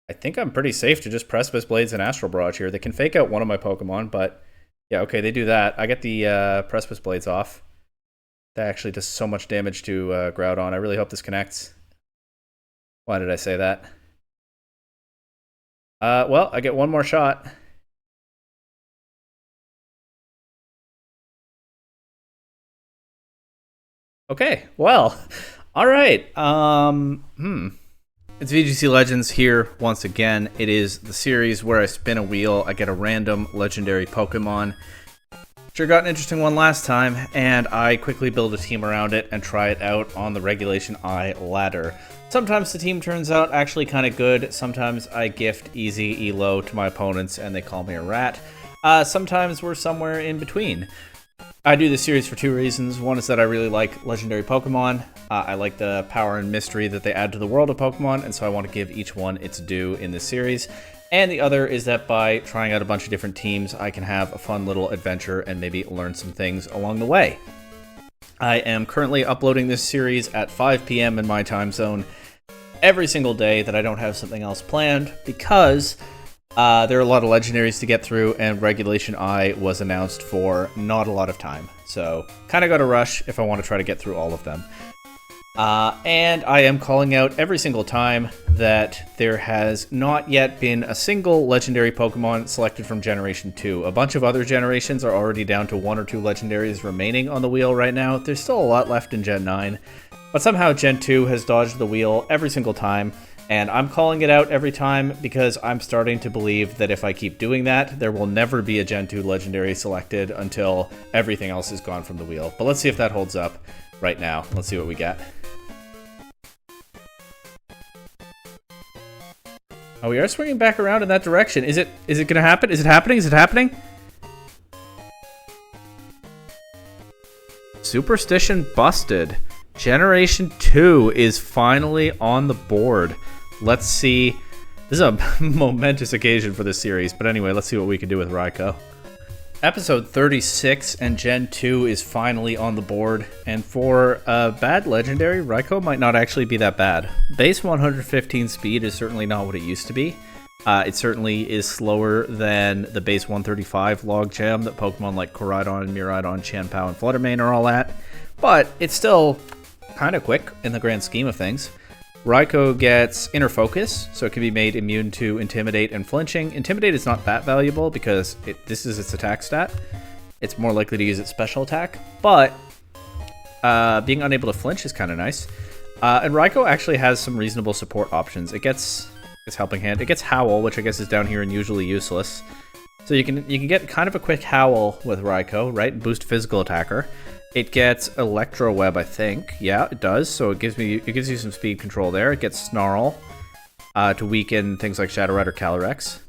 I think I'm pretty safe to just Precipice Blades and Astral Barrage here. They can fake out one of my Pokemon, but yeah, okay, they do that. I get the Precipice Blades off. That actually does so much damage to Groudon. I really hope this connects. Why did I say that? Well, I get one more shot. Okay, well, all right. It's VGC Legends here once again. It is the series where I spin a wheel. I get a random legendary Pokemon. Sure got an interesting one last time, and I quickly build a team around it and try it out on the Regulation I ladder. Sometimes the team turns out actually kind of good. Sometimes I gift easy elo to my opponents and they call me a rat. Sometimes we're somewhere in between. I do this series for two reasons. One is that I really like legendary Pokemon. I like the power and mystery that they add to the world of Pokemon, and so I want to give each one its due in this series. And the other is that by trying out a bunch of different teams, I can have a fun little adventure and maybe learn some things along the way. I am currently uploading this series at 5 p.m. in my time zone every single day that I don't have something else planned, because there are a lot of legendaries to get through, and Regulation I was announced for not a lot of time. So, kind of got to rush if I want to try to get through all of them. And I am calling out every single time that there has not yet been a single legendary Pokemon selected from Generation 2. A bunch of other generations are already down to 1 or 2 legendaries remaining on the wheel right now. There's still a lot left in Gen 9, but somehow Gen 2 has dodged the wheel every single time. And I'm calling it out every time because I'm starting to believe that if I keep doing that, there will never be a Gen 2 Legendary selected until everything else is gone from the wheel. But let's see if that holds up right now. Let's see what we get. Oh, we are swinging back around in that direction. Is it going to happen? Is it happening? Is it happening? Superstition busted. Generation 2 is finally on the board. Let's see. This is a momentous occasion for this series, but anyway, let's see what we can do with Raikou. Episode 36 and Gen 2 is finally on the board, and for a bad legendary, Raikou might not actually be that bad. Base 115 speed is certainly not what it used to be. It certainly is slower than the base 135 logjam that Pokemon like Koraidon, Miraidon, Chien-Pao, and Fluttermane are all at, but it's still kind of quick in the grand scheme of things. Raikou gets Inner Focus, so it can be made immune to Intimidate and Flinching. Intimidate is not that valuable because this is its attack stat. It's more likely to use its special attack, but being unable to flinch is kind of nice. And Raikou actually has some reasonable support options. It gets its Helping Hand. It gets Howl, which I guess is down here and usually useless. So you can get kind of a quick Howl with Raikou, right? Boost physical attacker. It gets Electro Web, I think. Yeah, it does. So it gives you some speed control there. It gets Snarl to weaken things like Shadow Rider, Calyrex.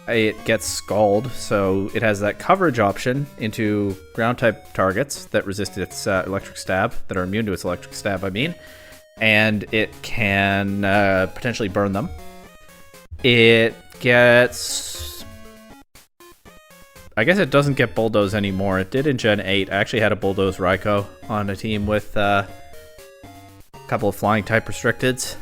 It gets Scald, so it has that coverage option into ground type targets that resist its electric stab, that are immune to its electric stab, I mean. And it can potentially burn them. It gets... I guess it doesn't get Bulldoze anymore. It did in Gen 8. I actually had a Bulldoze Raikou on a team with a couple of flying type restricteds.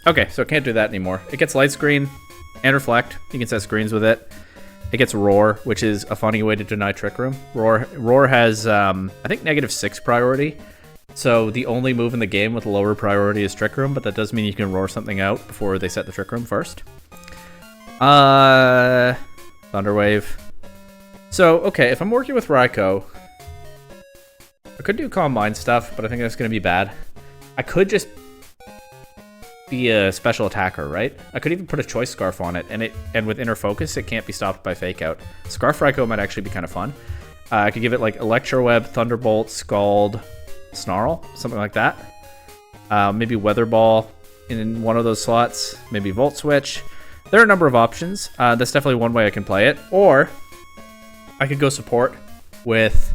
Okay, so it can't do that anymore. It gets Light Screen and Reflect. You can set screens with it. It gets Roar, which is a funny way to deny Trick Room. Roar has, I think, -6 priority. So the only move in the game with lower priority is Trick Room, but that does mean you can roar something out before they set the Trick Room first. Thunder Wave. So, okay, if I'm working with Raikou, I could do Calm Mind stuff, but I think that's going to be bad. I could just be a special attacker, right? I could even put a Choice Scarf on it, and with Inner Focus, it can't be stopped by Fake Out. Scarf Raikou might actually be kind of fun. I could give it like Electro Web, Thunderbolt, Scald, Snarl, something like that. Maybe Weather Ball in one of those slots. Maybe Volt Switch. There are a number of options. That's definitely one way I can play it. Or I could go support with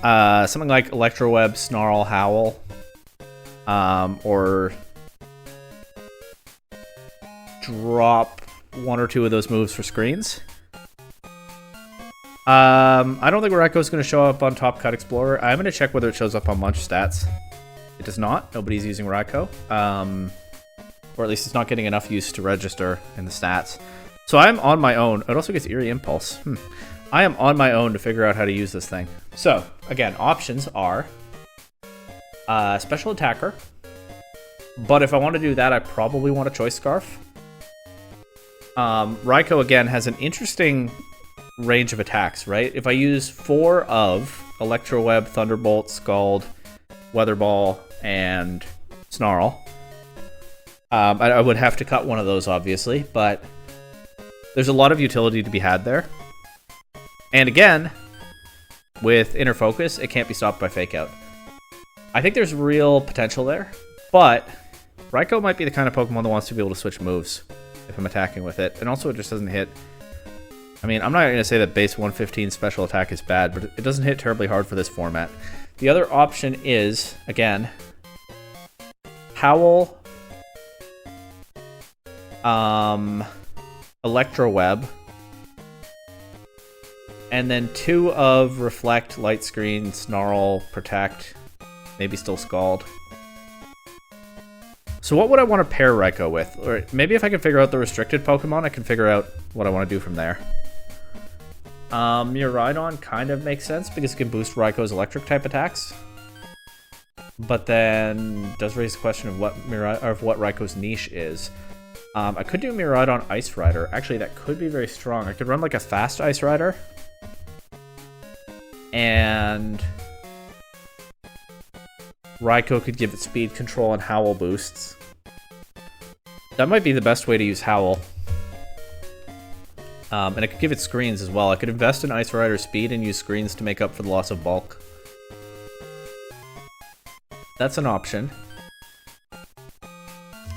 something like Electro Web, Snarl, Howl, or drop 1 or 2 of those moves for screens. I don't think Raikou is going to show up on Top Cut Explorer. I'm going to check whether it shows up on Munch stats. It does not. Nobody's using Raikou. Or at least it's not getting enough use to register in the stats. So I'm on my own. It also gets Eerie Impulse. I am on my own to figure out how to use this thing. So, again, options are Special Attacker. But if I want to do that, I probably want a Choice Scarf. Raikou, again, has an interesting range of attacks, right? If I use 4 of Electro Web, Thunderbolt, Scald, Weather Ball, and Snarl, I would have to cut one of those, obviously, but there's a lot of utility to be had there. And again, with Inner Focus, it can't be stopped by Fake Out. I think there's real potential there, but Raikou might be the kind of Pokemon that wants to be able to switch moves if I'm attacking with it. And also, it just doesn't hit... I mean, I'm not going to say that base 115 special attack is bad, but it doesn't hit terribly hard for this format. The other option is, again, Howl, Electro Web, and then 2 of Reflect, Light Screen, Snarl, Protect, maybe still Scald. So what would I want to pair Raikou with? Or maybe if I can figure out the restricted Pokemon, I can figure out what I want to do from there. Miraidon kind of makes sense because it can boost Raikou's electric type attacks. But then does raise the question of what Raikou's niche is. I could do Miraidon Ice Rider. Actually, that could be very strong. I could run like a fast Ice Rider. And Raikou could give it speed control and Howl boosts. That might be the best way to use Howl. And I could give it screens as well. I could invest in Ice Rider speed and use screens to make up for the loss of bulk. That's an option.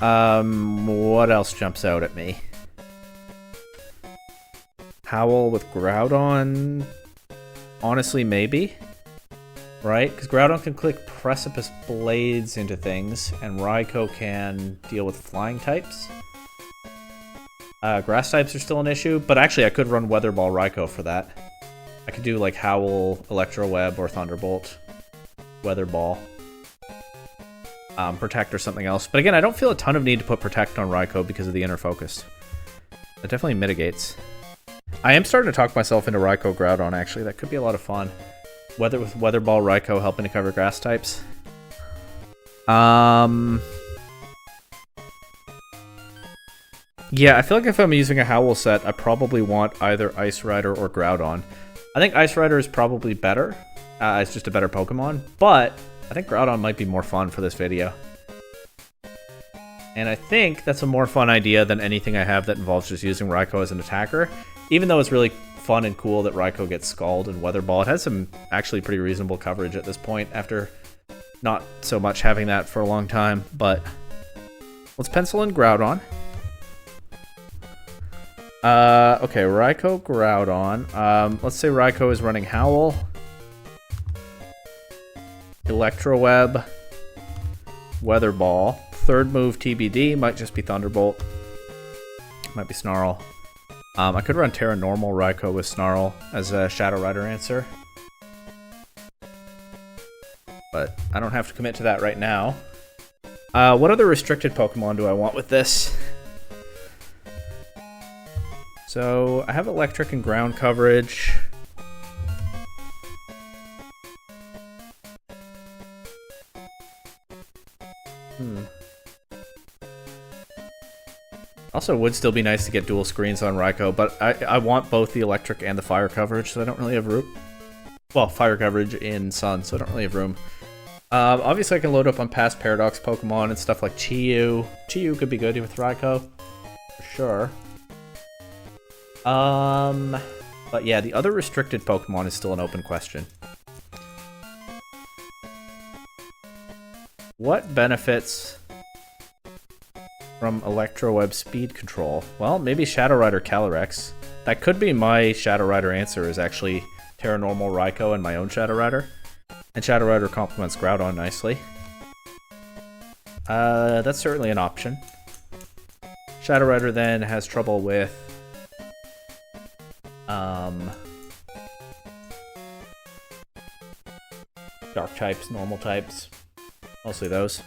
What else jumps out at me? Howl with Groudon? Honestly, maybe. Right? Because Groudon can click Precipice Blades into things, and Raikou can deal with flying types. Grass types are still an issue, but actually I could run Weather Ball Raikou for that. I could do like Howl, Electro Web, or Thunderbolt. Weather Ball. Protect or something else. But again, I don't feel a ton of need to put Protect on Raikou because of the Inner Focus. That definitely mitigates. I am starting to talk myself into Raikou Groudon, actually. That could be a lot of fun. With Weather Ball Raikou helping to cover grass types. Yeah, I feel like if I'm using a Howl set, I probably want either Ice Rider or Groudon. I think Ice Rider is probably better. It's just a better Pokemon, but I think Groudon might be more fun for this video. And I think that's a more fun idea than anything I have that involves just using Raikou as an attacker. Even though it's really fun and cool that Raikou gets Scald and Weather Ball, it has some actually pretty reasonable coverage at this point after not so much having that for a long time. But let's pencil in Groudon. Okay, Raikou, Groudon. Let's say Raikou is running Howl, Electro Web, Weather Ball. Third move TBD, might just be Thunderbolt. Might be Snarl. I could run Terra Normal Raikou with Snarl as a Shadow Rider answer. But I don't have to commit to that right now. What other restricted Pokemon do I want with this? So, I have electric and ground coverage. Also, it would still be nice to get dual screens on Raikou, but I want both the electric and the fire coverage, so I don't really have room. Well, fire coverage in Sun, so I don't really have room. Obviously, I can load up on past Paradox Pokemon and stuff like Chi-Yu. Chi-Yu could be good with Raikou, for sure. But yeah, the other restricted Pokemon is still an open question. What benefits from Electro Web speed control? Well, maybe Shadow Rider Calyrex. That could be my Shadow Rider answer, is actually Terra Normal Raikou and my own Shadow Rider. And Shadow Rider complements Groudon nicely. That's certainly an option. Shadow Rider then has trouble with dark types, normal types. Mostly those.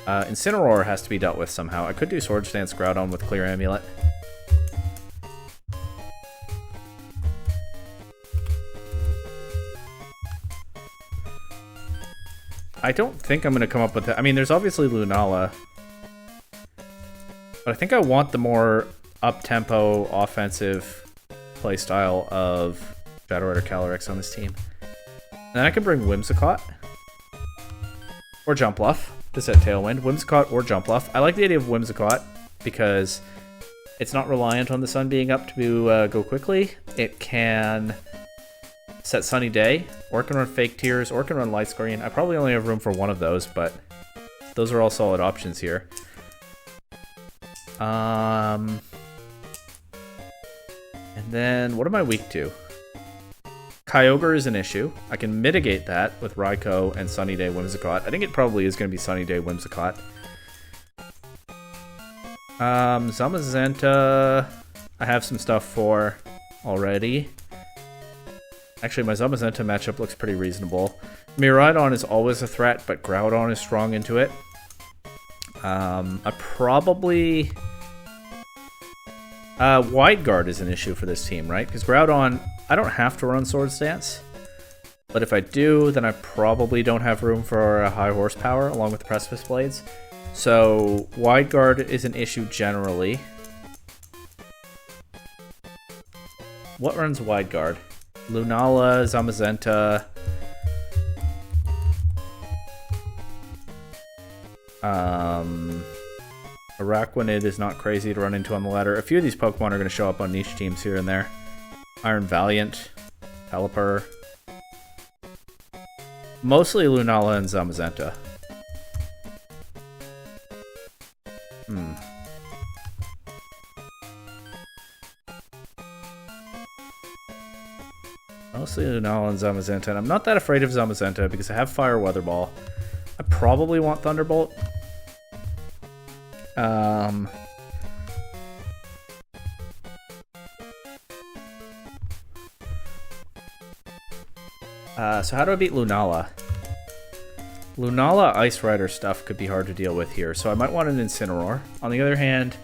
Incineroar has to be dealt with somehow. I could do Swords Dance Groudon with Clear Amulet. I don't think I'm going to come up with that. I mean, there's obviously Lunala. But I think I want the more up-tempo, offensive playstyle of Shadow Rider Calyrex on this team. And then I can bring Whimsicott. Or Jumpluff to set Tailwind. Whimsicott or Jumpluff. I like the idea of Whimsicott because it's not reliant on the sun being up to go quickly. It can set Sunny Day, or it can run Fake Tears, or it can run Light Screen. I probably only have room for one of those, but those are all solid options here. And then, what am I weak to? Kyogre is an issue. I can mitigate that with Raikou and Sunny Day Whimsicott. I think it probably is going to be Sunny Day Whimsicott. Zamazenta, I have some stuff for already. Actually, my Zamazenta matchup looks pretty reasonable. Miraidon is always a threat, but Groudon is strong into it. I probably... Wide Guard is an issue for this team, right? Because Groudon, I don't have to run Swords Dance. But if I do, then I probably don't have room for a high horsepower along with the Precipice Blades. So, Wide Guard is an issue generally. What runs Wide Guard? Lunala, Zamazenta. Araquanid is not crazy to run into on the ladder. A few of these Pokemon are going to show up on niche teams here and there. Iron Valiant, Pelipper. Mostly Lunala and Zamazenta. Mostly Lunala and Zamazenta. And I'm not that afraid of Zamazenta because I have Fire Weather Ball. I probably want Thunderbolt. So how do I beat Lunala? Lunala Ice Rider stuff could be hard to deal with here, so I might want an Incineroar. On the other hand,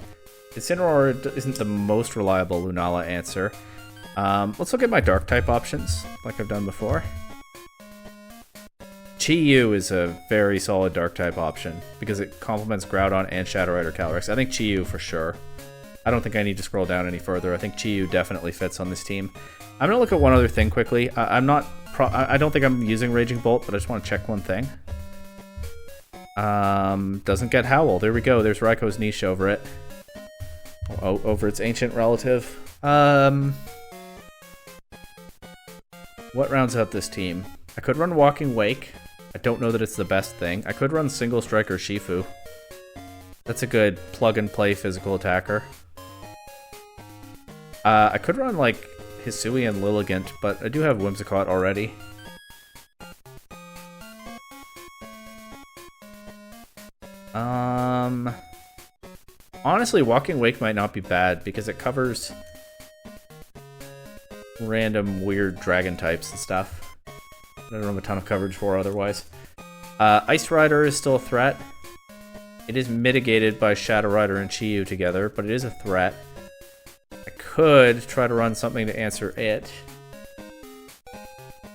Incineroar isn't the most reliable Lunala answer. Let's look at my Dark-type options, like I've done before. Chi-Yu is a very solid Dark-type option, because it complements Groudon and Shadow Rider Calyrex. I think Chi-Yu for sure. I don't think I need to scroll down any further. I think Chi-Yu definitely fits on this team. I'm going to look at one other thing quickly. I don't think I'm using Raging Bolt, but I just want to check one thing. Doesn't get Howl. There we go. There's Raikou's niche over it. Oh, over its ancient relative. What rounds out this team? I could run Walking Wake. I don't know that it's the best thing. I could run Single Striker Shifu. That's a good plug-and-play physical attacker. I could run, like, Hisui and Lilligant, but I do have Whimsicott already. Honestly, Walking Wake might not be bad, because it covers random weird dragon types and stuff. I don't have a ton of coverage for otherwise. Ice Rider is still a threat. It is mitigated by Shadow Rider and Chi-Yu together, but it is a threat. I could try to run something to answer it.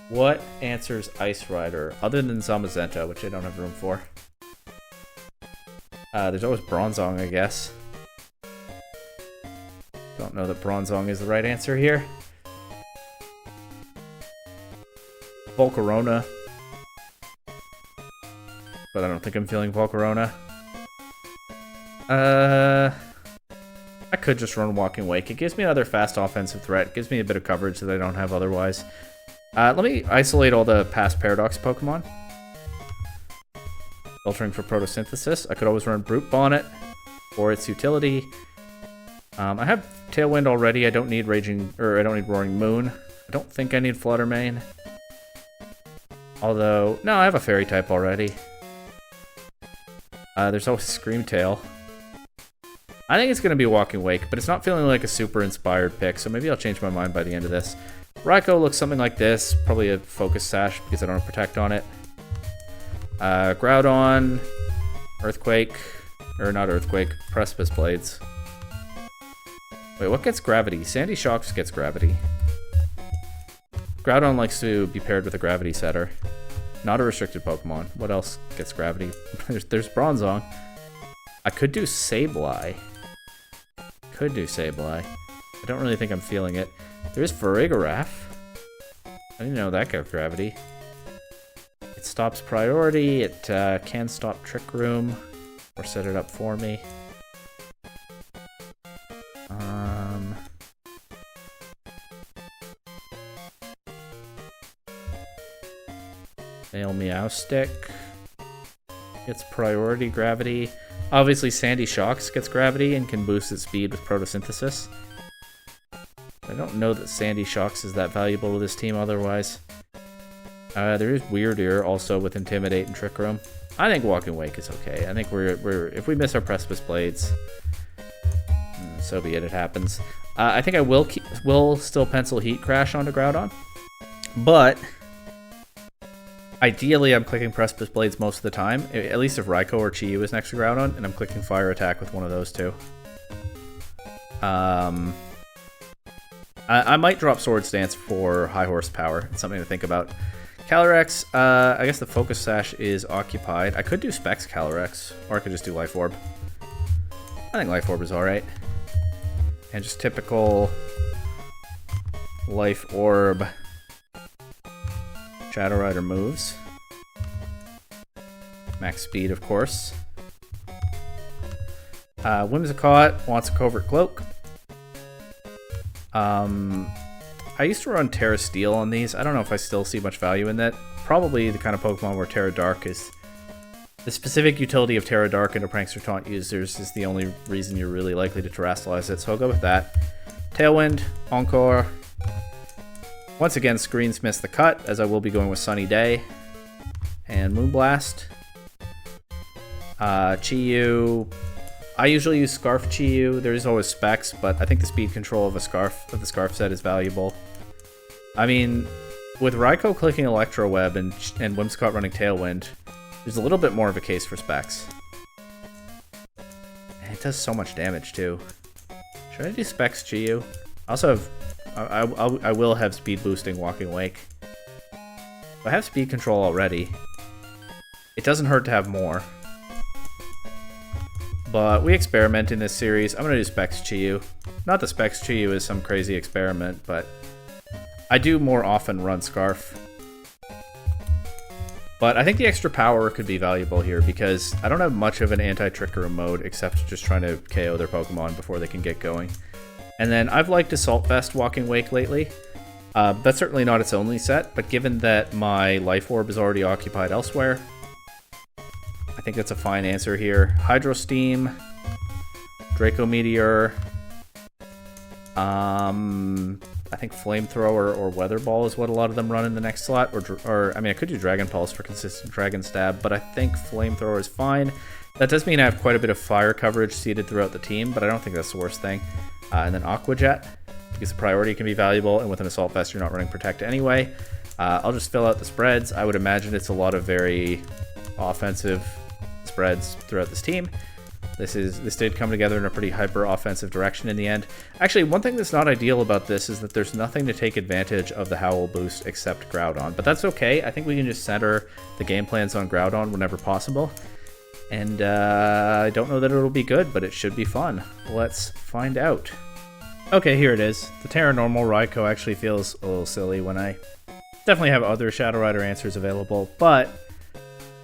What answers Ice Rider, other than Zamazenta, which I don't have room for? There's always Bronzong, I guess. Don't know that Bronzong is the right answer here. Volcarona. But I don't think I'm feeling Volcarona. I could just run Walking Wake. It gives me another fast offensive threat. It gives me a bit of coverage that I don't have otherwise. Let me isolate all the past Paradox Pokemon. Filtering for Photosynthesis. I could always run Brute Bonnet for its utility. I have Tailwind already. I don't need Roaring Moon. I don't think I need Flutter Mane. Although, no, I have a Fairy type already. There's always Scream Tail. I think it's going to be Walking Wake, but it's not feeling like a super inspired pick, so maybe I'll change my mind by the end of this. Raikou looks something like this. Probably a Focus Sash because I don't have Protect on it. Groudon, Earthquake, or not Earthquake, Precipice Blades. Wait, what gets gravity? Sandy Shocks gets gravity. Groudon likes to be paired with a gravity setter. Not a restricted Pokemon. What else gets gravity? there's Bronzong. I could do Sableye. I don't really think I'm feeling it. There's Farigiraf. I didn't know that got gravity. It stops priority. It can stop Trick Room or set it up for me. Male Meowstick gets priority gravity. Obviously, Sandy Shocks gets gravity and can boost its speed with photosynthesis. I don't know that Sandy Shocks is that valuable to this team otherwise. There is Weird Ear also with Intimidate and Trick Room. I think Walking Wake is okay. I think we're if we miss our Precipice Blades, so be it. It happens. I think I will still pencil Heat Crash onto Groudon, but ideally I'm clicking Precipice Blades most of the time. At least if Raikou or Chi-Yu is next to Groudon, and I'm clicking Fire Attack with one of those two. I might drop Swords Dance for high horsepower. It's something to think about. Calyrex, I guess the Focus Sash is occupied. I could do Specs Calyrex, or I could just do Life Orb. I think Life Orb is alright. And just typical Life Orb Shadow Rider moves. Max speed, of course. Whimsicott wants a Covert Cloak. I used to run Terra Steel on these. I don't know if I still see much value in that. Probably the kind of Pokemon where Terra Dark is... The specific utility of Terra Dark into Prankster Taunt users is the only reason you're really likely to Terrastallize it, so I'll go with that. Tailwind, Encore. Once again, screens miss the cut, as I will be going with Sunny Day. And Moonblast. Chi-Yu. I usually use Scarf Chi-Yu. There's always Specs, but I think the speed control of the Scarf set is valuable. I mean, with Raikou clicking Electro Web and Whimsicott running Tailwind, there's a little bit more of a case for Specs. And it does so much damage too. Should I do Specs Chi-Yu? I also have... I will have speed boosting Walking Wake. I have speed control already. It doesn't hurt to have more. But we experiment in this series. I'm going to do Specs Chi-Yu. Not that Specs Chi-Yu is some crazy experiment, but I do more often run Scarf. But I think the extra power could be valuable here because I don't have much of an anti-Trick Room mode except just trying to KO their Pokemon before they can get going. And then I've liked Assault Vest Walking Wake lately. That's certainly not its only set, but given that my Life Orb is already occupied elsewhere, I think that's a fine answer here. Hydro Steam, Draco Meteor, I think Flamethrower or Weather Ball is what a lot of them run in the next slot. Or I mean, I could do Dragon Pulse for consistent Dragon Stab, but I think Flamethrower is fine. That does mean I have quite a bit of fire coverage seated throughout the team, but I don't think that's the worst thing. And then Aqua Jet, because the priority can be valuable, and with an Assault Vest you're not running Protect anyway. I'll just fill out the spreads. I would imagine it's a lot of very offensive spreads throughout this team. This did come together in a pretty hyper-offensive direction in the end. Actually, one thing that's not ideal about this is that there's nothing to take advantage of the Howl boost except Groudon. But that's okay. I think we can just center the game plans on Groudon whenever possible. And I don't know that it'll be good, but it should be fun. Let's find out. Okay, here it is. The Terra Normal Raikou actually feels a little silly when I definitely have other Shadow Rider answers available, but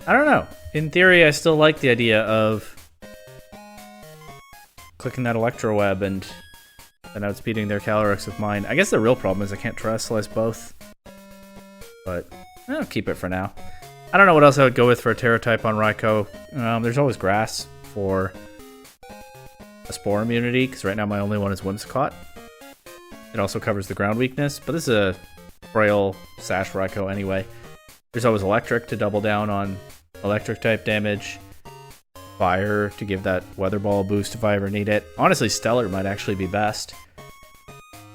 I don't know. In theory, I still like the idea of clicking that Electro Web and then outspeeding their Calyrex with mine. I guess the real problem is I can't Terrastallize both, but I'll keep it for now. I don't know what else I would go with for a Terra type on Raikou. There's always Grass for a Spore immunity, because right now my only one is Whimsicott. It also covers the ground weakness, but this is a Braille Sash Raikou anyway. There's always Electric to double down on Electric type damage. Fire to give that Weather Ball boost if I ever need it. Honestly, Stellar might actually be best,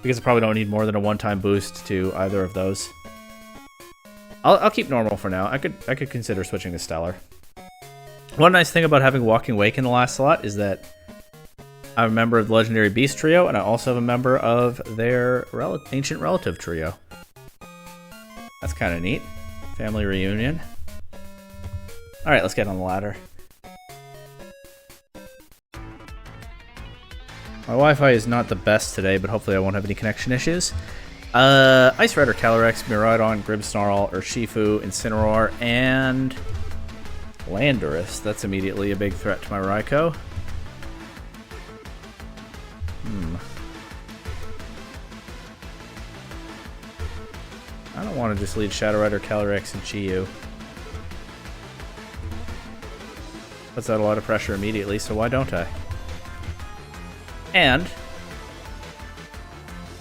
because I probably don't need more than a one-time boost to either of those. I'll keep normal for now. I could consider switching to Stellar. One nice thing about having Walking Wake in the last slot is that I'm a member of the Legendary Beast Trio, and I also have a member of their Ancient Relative Trio. That's kind of neat. Family reunion. Alright, let's get on the ladder. My Wi-Fi is not the best today, but hopefully I won't have any connection issues. Ice Rider, Calyrex, Miraidon, Grimmsnarl, Urshifu, Incineroar, and Landorus. That's immediately a big threat to my Raikou. I don't want to just lead Shadow Rider, Calyrex, and Chi-Yu. Puts out a lot of pressure immediately, so why don't I? And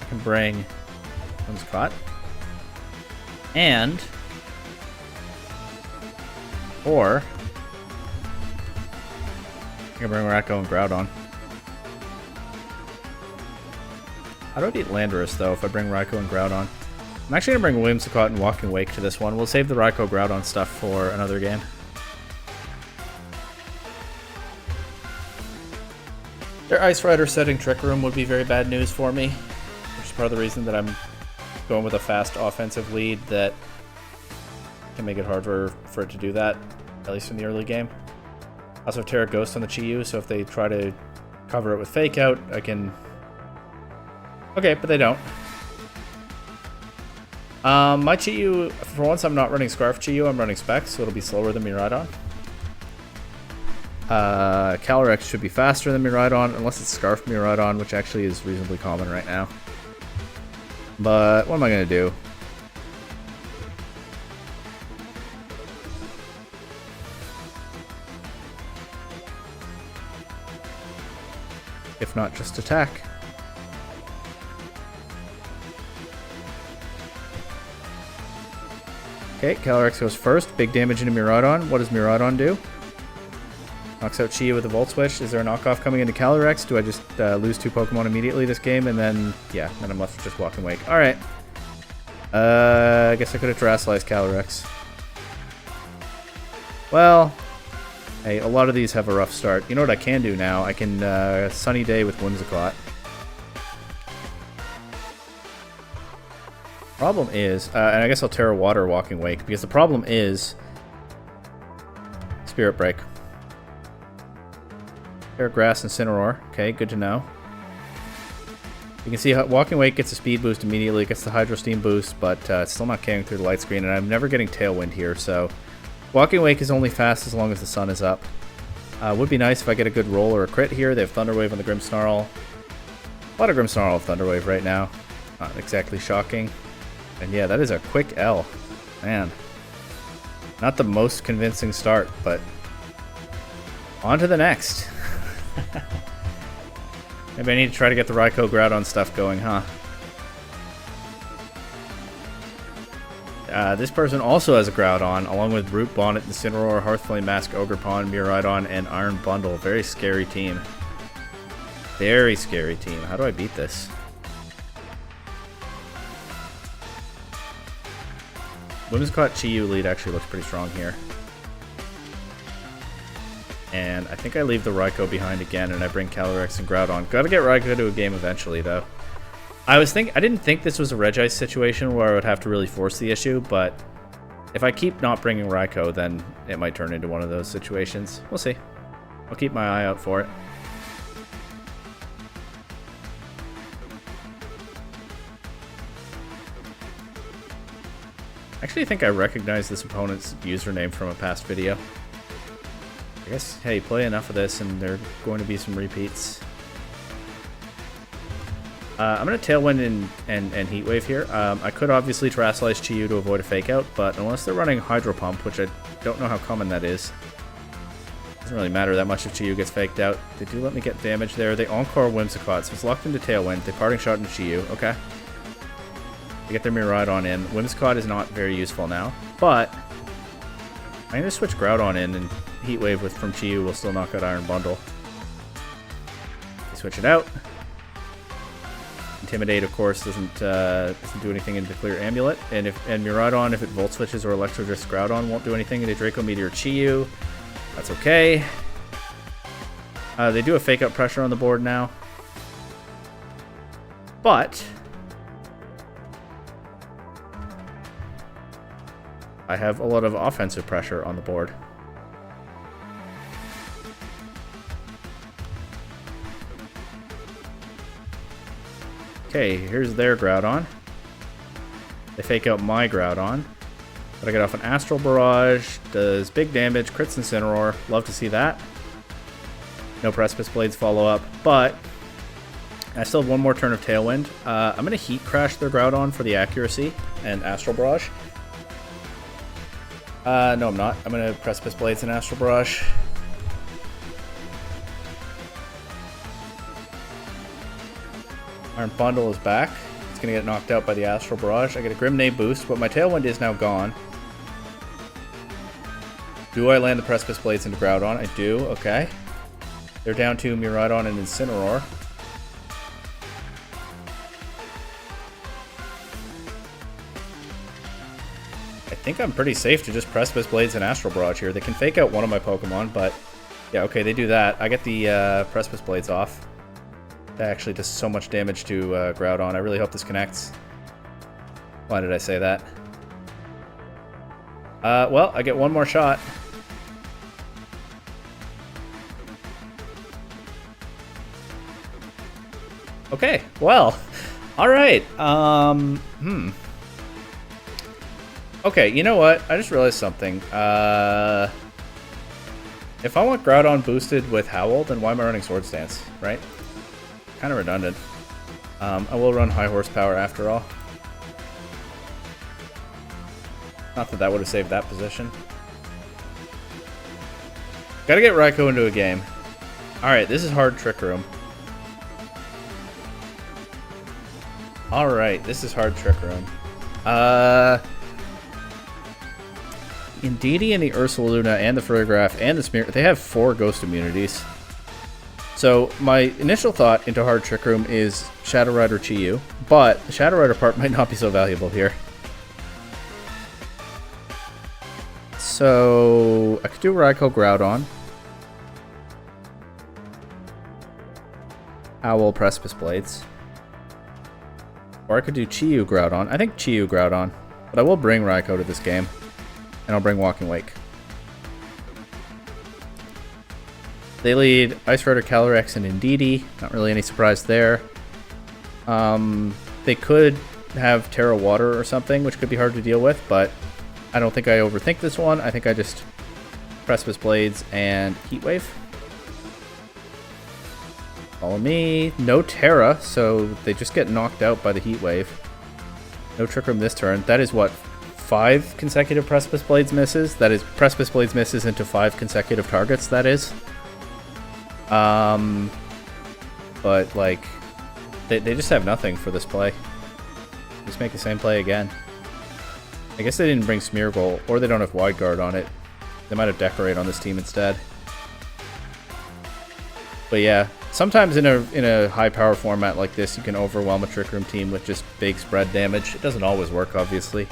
I can bring Whimsicott. And or I can bring Raikou and Groudon. How do I beat Landorus though if I bring Raikou and Groudon? I'm actually gonna bring Whimsicott and Walking Wake to this one. We'll save the Raikou Groudon stuff for another game. Their Ice Rider setting Trick Room would be very bad news for me, which is part of the reason that I'm going with a fast offensive lead that can make it harder for it to do that, at least in the early game. I also have Terra Ghost on the Chi-Yu, so if they try to cover it with Fake Out, I can... Okay, but they don't. My Chi-Yu, for once I'm not running Scarf Chi-Yu, I'm running Specs, so it'll be slower than Miraidon. Calyrex should be faster than Miraidon, unless it's Scarf Miraidon, which actually is reasonably common right now. But what am I going to do? If not, just attack. Okay, Calyrex goes first. Big damage into Miraidon. What does Miraidon do? Knocks out Chi-Yu with a Volt Switch. Is there a knockoff coming into Calyrex? Do I just lose 2 Pokemon immediately this game? And then, yeah, then I'm left with just Walking Wake. Alright. I guess I could have Terrasalized Calyrex. Well, hey, a lot of these have a rough start. You know what I can do now? I can Sunny Day with Whimsicott. Problem is, and I guess I'll Terra Water Walking Wake, because the problem is Spirit Break. Terra Grass and Incineroar. Okay, good to know. You can see how Walking Wake gets a speed boost immediately, gets the Hydro Steam boost, but it's still not carrying through the light screen, and I'm never getting Tailwind here, so Walking Wake is only fast as long as the sun is up. Would be nice if I get a good roll or a crit here. They have Thunder Wave on the Grimmsnarl. A lot of Grimmsnarl have Thunder Wave right now. Not exactly shocking. And yeah, that is a quick L. Man. Not the most convincing start, but on to the next. Maybe I need to try to get the Raikou Groudon stuff going, huh? This person also has a Groudon, along with Root Bonnet, Incineroar, Hearthflame Mask, Ogerpon, Miraidon, and Iron Bundle. Very scary team. Very scary team. How do I beat this? Whimsicott Chi-Yu lead actually looks pretty strong here. And I think I leave the Raikou behind again, and I bring Calyrex and Groudon. Gotta get Raikou to a game eventually, though. I didn't think this was a Regice situation where I would have to really force the issue, but if I keep not bringing Raikou, then it might turn into one of those situations. We'll see. I'll keep my eye out for it. I actually think I recognize this opponent's username from a past video. I guess, hey, play enough of this and there are going to be some repeats. I'm going to Tailwind and Heat Wave here. I could obviously Terrasilize Chi-Yu to avoid a Fake Out, but unless they're running Hydro Pump, which I don't know how common that is, doesn't really matter that much if Chi-Yu gets faked out. They do let me get damage there. They Encore Whimsicott, so it's locked into Tailwind. They Parting Shot into Chi-Yu. Okay. They get their Miraidon in. Whimsicott is not very useful now, but I'm going to switch Groudon in, and Heat Wave from Chi-Yu will still knock out Iron Bundle. They switch it out. Intimidate, of course, doesn't do anything into Clear Amulet. And Miraidon, if it Volt Switches or Electro Drift Groudon, won't do anything into Draco Meteor Chi-Yu. That's okay. They do a Fake Out Pressure on the board now. But I have a lot of offensive pressure on the board. Okay, here's their Groudon. They fake out my Groudon. But I get off an Astral Barrage, does big damage, crits Incineroar. Love to see that. No Precipice Blades follow up, but I still have one more turn of Tailwind. I'm going to Heat Crash their Groudon for the accuracy and Astral Barrage. No, I'm not. I'm going to Precipice Blades and Astral Barrage. Iron Bundle is back. It's going to get knocked out by the Astral Barrage. I get a Grimnade boost, but my Tailwind is now gone. Do I land the Precipice Blades into Groudon? I do. Okay. They're down to Miraidon and Incineroar. I think I'm pretty safe to just Precipice Blades and Astral Barrage here. They can fake out one of my Pokemon, but yeah, okay, they do that. I get the Precipice Blades off. That actually does so much damage to Groudon. I really hope this connects. Why did I say that? Well, I get one more shot. Okay, well, alright. Okay, you know what? I just realized something. If I want Groudon boosted with Howl, then why am I running Swords Dance, right? Kind of redundant. I will run High Horsepower after all. Not that that would have saved that position. Gotta get Raikou into a game. Alright, this is hard Trick Room. Alright, this is hard Trick Room. Indeedee and the Ursaluna and the Ferrograph and the Smear, they have 4 Ghost immunities. So my initial thought into hard Trick Room is Shadow Rider Chi-Yu, but the Shadow Rider part might not be so valuable here. So I could do Raikou Groudon. Owl Precipice Blades. Or I could do Chi-Yu Groudon. I think Chi-Yu Groudon. But I will bring Raikou to this game. And I'll bring Walking Wake. They lead Ice Rider, Calyrex, and Indeedee. Not really any surprise there. They could have Terra Water or something, which could be hard to deal with, but I don't think I overthink this one. I think I just Precipice Blades and Heat Wave. Follow me. No Terra, so they just get knocked out by the Heat Wave. No Trick Room this turn. That is what? 5 consecutive Precipice Blades misses? That is Precipice Blades misses into 5 consecutive targets, that is. But like, they just have nothing for this play. Just make the same play again. I guess they didn't bring Smear Goal, or they don't have Wide Guard on it. They might have Decorate on this team instead. But yeah, sometimes in a high power format like this, you can overwhelm a Trick Room team with just big spread damage. It doesn't always work, obviously.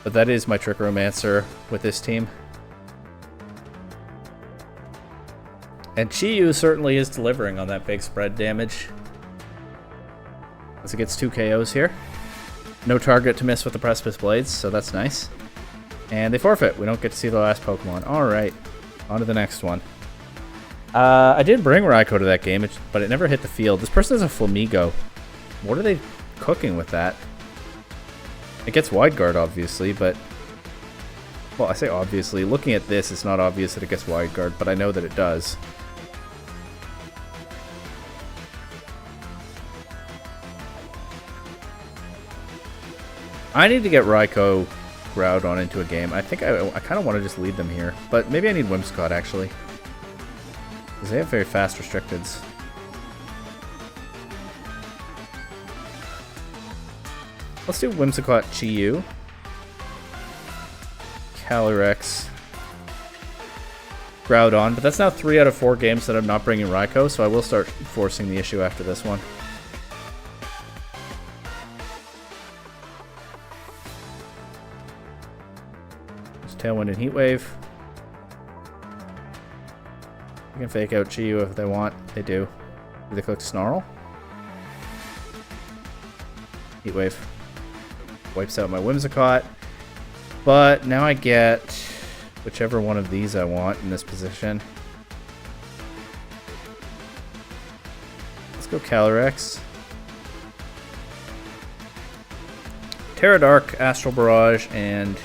But that is my Trick Room answer with this team. And Chi-Yu certainly is delivering on that big spread damage. As it gets 2 KOs here. No target to miss with the Precipice Blades, so that's nice. And they forfeit. We don't get to see the last Pokemon. Alright, on to the next one. I did bring Raikou to that game, but it never hit the field. This person has a Flamigo. What are they cooking with that? It gets Wide Guard, obviously, but... Well, I say obviously. Looking at this, it's not obvious that it gets Wide Guard, but I know that it does. I need to get Raikou Groudon into a game. I think I kind of want to just lead them here, but maybe I need Whimsicott, actually. Because they have very fast restricteds. Let's do Whimsicott Chi-Yu. Calyrex. Groudon. But that's now 3 out of 4 games that I'm not bringing Raikou, so I will start forcing the issue after this one. Tailwind and Heatwave. You can fake out Chi-Yu if they want. They do. Do they click Snarl? Heatwave. Wipes out my Whimsicott. But now I get whichever one of these I want in this position. Let's go Calyrex. Terra Dark, Astral Barrage, and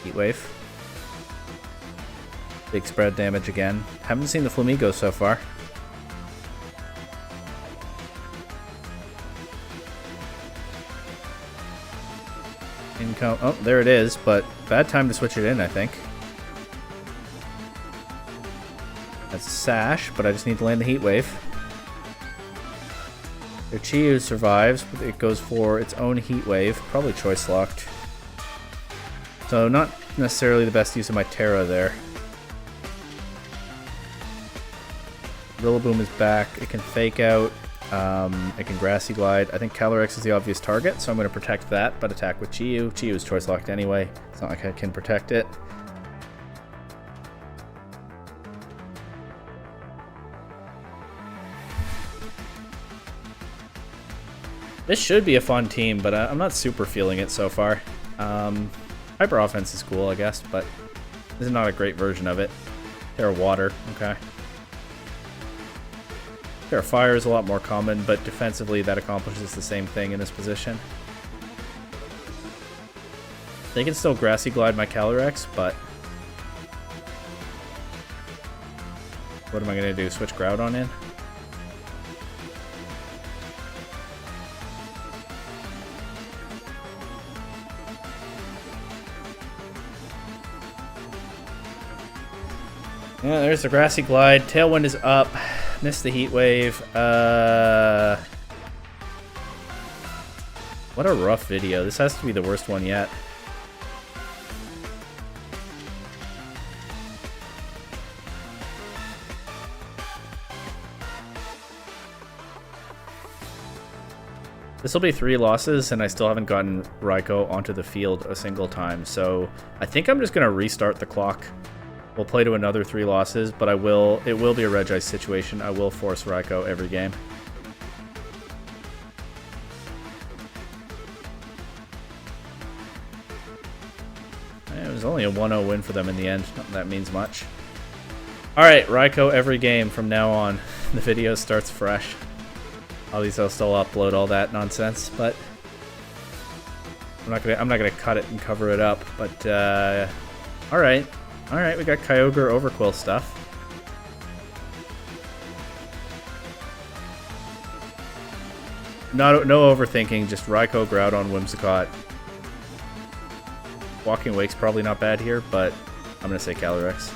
Heatwave. Big spread damage again. Haven't seen the Flamigo so far. Income. Oh, there it is, but bad time to switch it in, I think. That's Sash, but I just need to land the Heatwave. Their Chi-Yu survives, but it goes for its own Heatwave, probably choice locked. So not necessarily the best use of my Terra there. Rillaboom is back. It can fake out. It can Grassy Glide. I think Calyrex is the obvious target, so I'm going to protect that, but attack with Chi-Yu. Chi-Yu is choice locked anyway. It's not like I can protect it. This should be a fun team, but I'm not super feeling it so far. Hyper Offense is cool, I guess, but this is not a great version of it. Terra Water, okay. Terra Fire is a lot more common, but defensively that accomplishes the same thing in this position. They can still Grassy Glide my Calyrex, but what am I going to do? Switch Groudon in? Yeah, there's the Grassy Glide. Tailwind is up. Missed the Heat Wave. What a rough video. This has to be the worst one yet. This will be 3 losses, and I still haven't gotten Raikou onto the field a single time. So I think I'm just going to restart the clock. We'll play to another 3 losses, but it will be a Regice situation. I will force Raikou every game. It was only a 1-0 win for them in the end. Not that means much. Alright, Raikou every game from now on. The video starts fresh. At least I'll still upload all that nonsense, but I'm not gonna cut it and cover it up. But alright. Alright, we got Kyogre Overquill stuff. No overthinking, just Raikou, Groudon, Whimsicott. Walking Wake's probably not bad here, but I'm going to say Calyrex.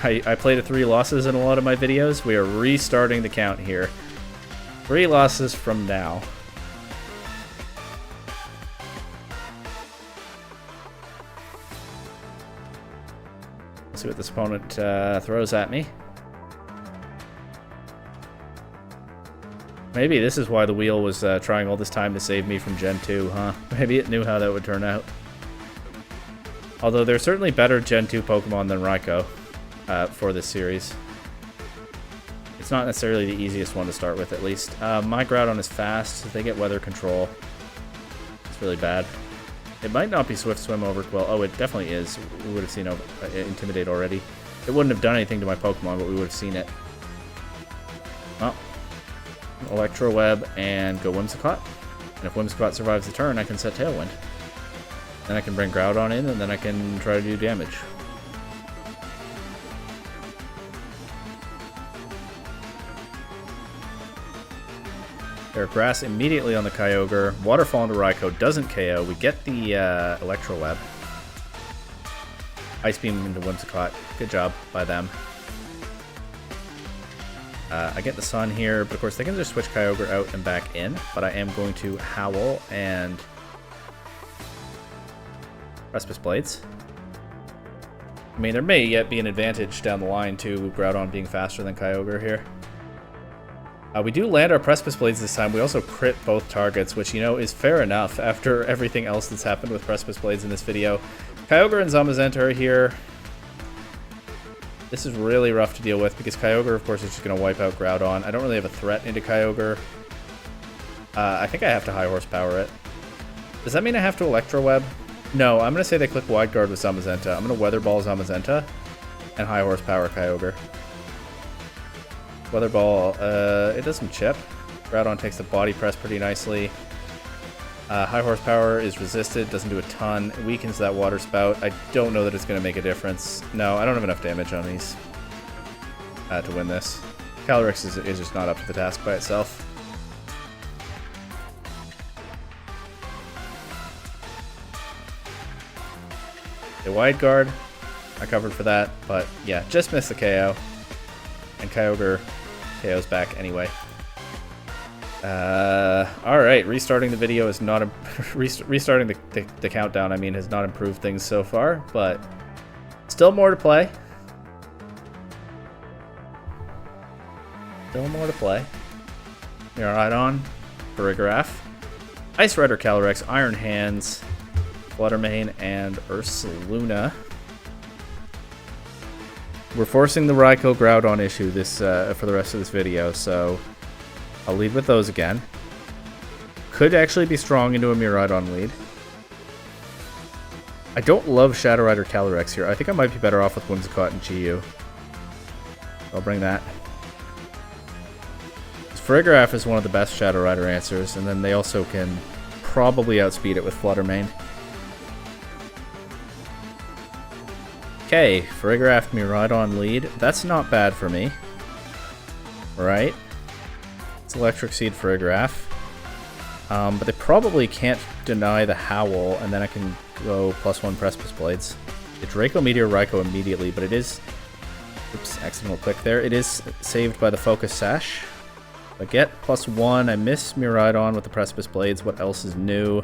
I played at 3 losses in a lot of my videos. We are restarting the count here. 3 losses from now. Let's see what this opponent throws at me. Maybe this is why the wheel was trying all this time to save me from Gen 2, huh? Maybe it knew how that would turn out. Although there's certainly better Gen 2 Pokemon than Raikou for this series. It's not necessarily the easiest one to start with, at least. My Groudon is fast. They get weather control. It's really bad. It might not be Swift Swim Overquill. Oh, it definitely is. We would have seen Intimidate already. It wouldn't have done anything to my Pokemon, but we would have seen it. Oh. Electro Web and go Whimsicott. And if Whimsicott survives the turn, I can set Tailwind. Then I can bring Groudon in, and then I can try to do damage. Air Grass immediately on the Kyogre. Waterfall into Raikou doesn't KO. We get the Electro Web. Ice Beam into Whimsicott. Good job by them. I get the Sun here, but of course they can just switch Kyogre out and back in. But I am going to Howl and Precipice Blades. I mean, there may yet be an advantage down the line to Groudon being faster than Kyogre here. We do land our Precipice Blades this time. We also crit both targets, which, you know, is fair enough after everything else that's happened with Precipice Blades in this video. Kyogre and Zamazenta are here. This is really rough to deal with because Kyogre, of course, is just going to wipe out Groudon. I don't really have a threat into Kyogre. I think I have to High Horsepower it. Does that mean I have to Electro Web? No, I'm going to say they click Wide Guard with Zamazenta. I'm going to Weather Ball Zamazenta and High Horsepower Kyogre. Weather Ball, it does some chip. Groudon takes the body press pretty nicely. High Horsepower is resisted, doesn't do a ton. It weakens that Water Spout. I don't know that it's going to make a difference. No, I don't have enough damage on these to win this. Calyrex is just not up to the task by itself. A Wide Guard, I covered for that, but yeah, just missed the KO. And Kyogre KO's back anyway. Alright, restarting the video is not... restarting the countdown, I mean, has not improved things so far, but still more to play. Still more to play. Miraidon, Farigiraf, Ice Rider Calyrex, Iron Hands, Fluttermane, and Ursaluna. We're forcing the Raikou Groudon issue this for the rest of this video, so I'll lead with those again. Could actually be strong into a Miraidon lead. I don't love Shadow Rider Calyrex here. I think I might be better off with Whimsicott and Chi-Yu. I'll bring that. Farigiraf is one of the best Shadow Rider answers, and then they also can probably outspeed it with Fluttermane. Okay, Farigiraf Miraidon lead. That's not bad for me. Right? It's Electric Seed Farigiraf. But they probably can't deny the Howl, and then I can go +1 Precipice Blades. It Draco Meteor Raikou immediately, but it is... Oops, accidental click there. It is saved by the Focus Sash. I get +1. I miss Miraidon with the Precipice Blades. What else is new?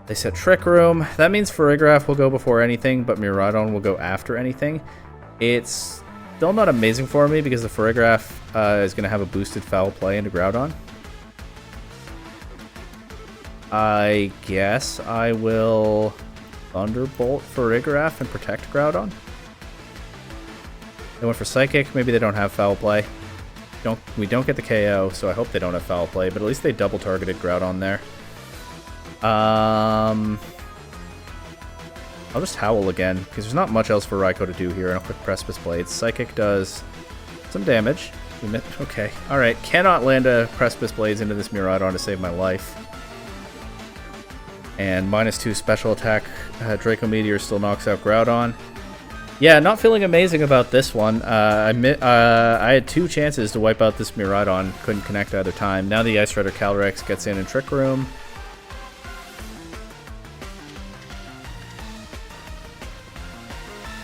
They said Trick Room. That means Farigiraf will go before anything, but Miraidon will go after anything. It's still not amazing for me because the Farigiraf is going to have a boosted Foul Play into Groudon. I guess I will Thunderbolt Farigiraf and protect Groudon. They went for Psychic. Maybe they don't have Foul Play. We don't get the KO, so I hope they don't have Foul Play, but at least they double targeted Groudon there. I'll just Howl again, because there's not much else for Raikou to do here, and I'll click Precipice Blades. Psychic does some damage. Okay, alright. Cannot land a Precipice Blades into this Miraidon to save my life. And -2 special attack. Draco Meteor still knocks out Groudon. Yeah, not feeling amazing about this one. I had 2 chances to wipe out this Miraidon. Couldn't connect either time. Now the Ice Rider Calyrex gets in Trick Room.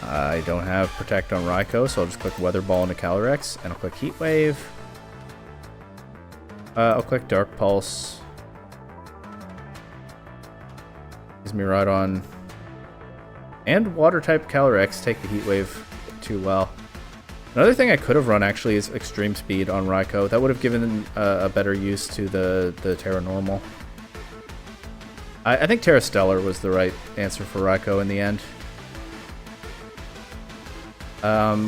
I don't have Protect on Raikou, so I'll just click Weather Ball into Calyrex, and I'll click Heat Wave. I'll click Dark Pulse. Is Miraidon and Water-type Calyrex take the Heat Wave too well. Another thing I could have run, actually, is Extreme Speed on Raikou. That would have given a better use to the Terra Normal. I think Terra Stellar was the right answer for Raikou in the end.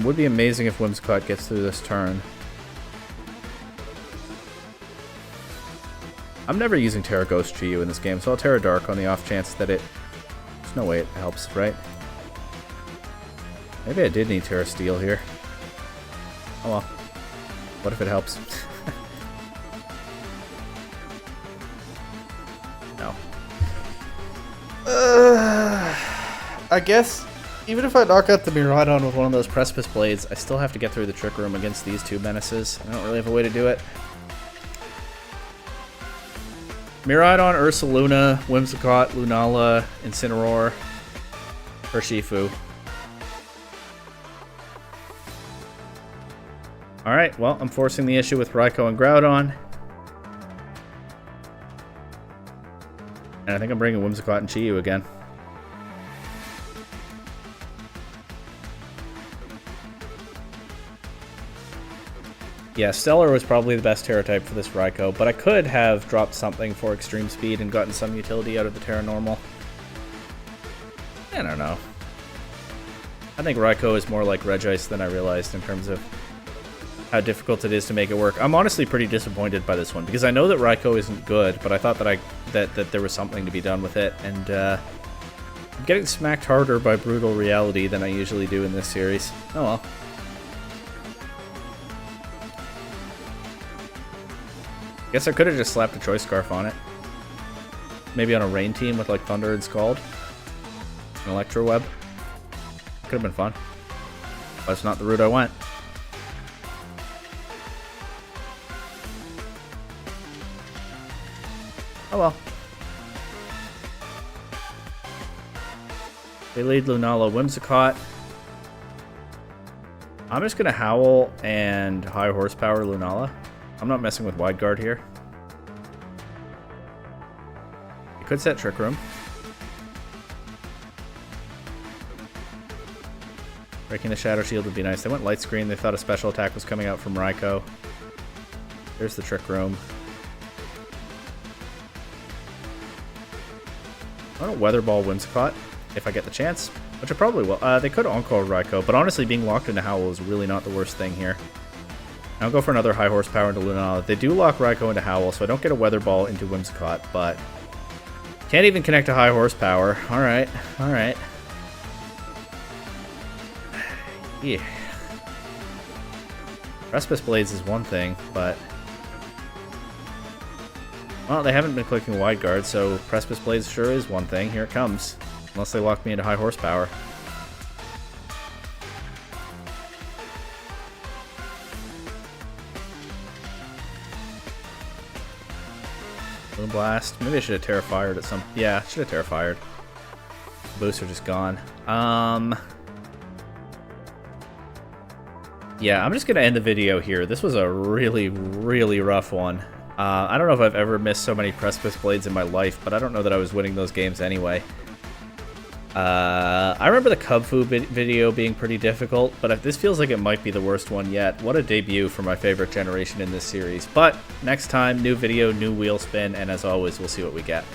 Would be amazing if Whimsicott gets through this turn. I'm never using Terra Ghost Chi-Yu in this game, so I'll Terra Dark on the off chance that it... There's no way it helps, right? Maybe I did need Terra Steel here. Oh well. What if it helps? No. I guess... Even if I knock out the Miraidon with one of those Precipice Blades, I still have to get through the Trick Room against these 2 menaces. I don't really have a way to do it. Miraidon, Ursaluna, Whimsicott, Lunala, Incineroar, Urshifu. Alright, well, I'm forcing the issue with Raikou and Groudon. And I think I'm bringing Whimsicott and Chi-Yu again. Yeah, Stellar was probably the best Terra type for this Raikou, but I could have dropped something for extreme speed and gotten some utility out of the Terra normal. I don't know. I think Raikou is more like Regice than I realized in terms of how difficult it is to make it work. I'm honestly pretty disappointed by this one, because I know that Raikou isn't good, but I thought that there was something to be done with it, and I'm getting smacked harder by Brutal Reality than I usually do in this series. Oh well. Guess I could have just slapped a Choice Scarf on it. Maybe on a Rain team with like Thunder and Scald. An Electro Web. Could have been fun. But it's not the route I went. Oh well. They lead Lunala Whimsicott. I'm just gonna Howl and High Horsepower Lunala. I'm not messing with Wide Guard here. I could set Trick Room. Breaking the Shadow Shield would be nice. They went Light Screen. They thought a special attack was coming out from Raikou. There's the Trick Room. I want to Weather Ball Whimsicott if I get the chance, which I probably will. They could Encore Raikou, but honestly, being locked into Howl is really not the worst thing here. I'll go for another High Horsepower into Lunala. They do lock Raikou into Howl, so I don't get a Weather Ball into Whimsicott, but can't even connect to High Horsepower. Alright, alright. Yeah. Precipice Blades is one thing, but well, they haven't been clicking Wide Guard, so Precipice Blades sure is one thing. Here it comes. Unless they lock me into High Horsepower. Blast. Maybe I should have Terra Fired at some... Yeah, I should have Terra Fired. Boosts are just gone. Yeah, I'm just going to end the video here. This was a really, really rough one. I don't know if I've ever missed so many Precipice Blades in my life, but I don't know that I was winning those games anyway. I remember the Cub Fu video being pretty difficult, but this feels like it might be the worst one yet. What a debut for my favorite generation in this series. But next time, new video, new wheel spin, and as always, we'll see what we get.